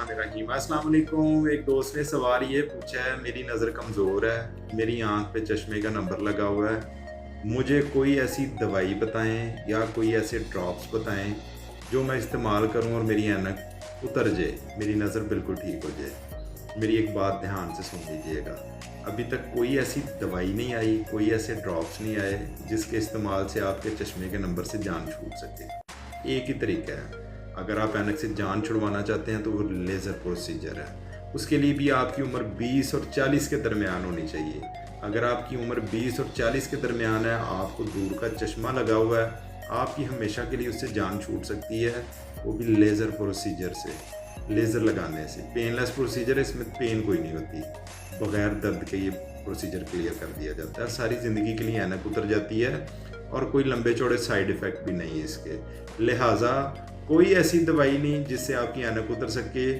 बिस्मिल्लाहिर्रहमानिर्रहीम। अस्सलाम वालेकुम। एक दोस्त ने सवाल ये पूछा है, मेरी नज़र कमज़ोर है, मेरी आंख पे चश्मे का नंबर लगा हुआ है, मुझे कोई ऐसी दवाई बताएं या कोई ऐसे ड्रॉप्स बताएं जो मैं इस्तेमाल करूं और मेरी ऐनक उतर जाए, मेरी नज़र बिल्कुल ठीक हो जाए। मेरी एक बात ध्यान से सुन लीजिएगा, अभी तक कोई ऐसी दवाई नहीं आई, कोई ऐसे ड्रॉप्स नहीं आए जिसके इस्तेमाल से आपके चश्मे के नंबर से जान छूट सके। एक ही तरीका है, अगर आप ऐनक से जान छुड़वाना चाहते हैं तो वो लेज़र प्रोसीजर है। उसके लिए भी आपकी उम्र 20 और 40 के दरमियान होनी चाहिए। अगर आपकी उम्र 20 और 40 के दरमियान है, आपको दूर का चश्मा लगा हुआ है, आपकी हमेशा के लिए उससे जान छूट सकती है, वो भी लेज़र प्रोसीजर से, लेज़र लगाने से। पेनलेस प्रोसीजर है, इसमें पेन कोई नहीं होती, बग़ैर दर्द के ये प्रोसीजर क्लियर कर दिया जाता है। सारी ज़िंदगी के लिए ऐनक उतर जाती है और कोई लंबे चौड़े साइड इफ़ेक्ट भी नहीं है इसके। लिहाजा कोई ऐसी दवाई नहीं जिससे आपकी ऐनक उतर सके।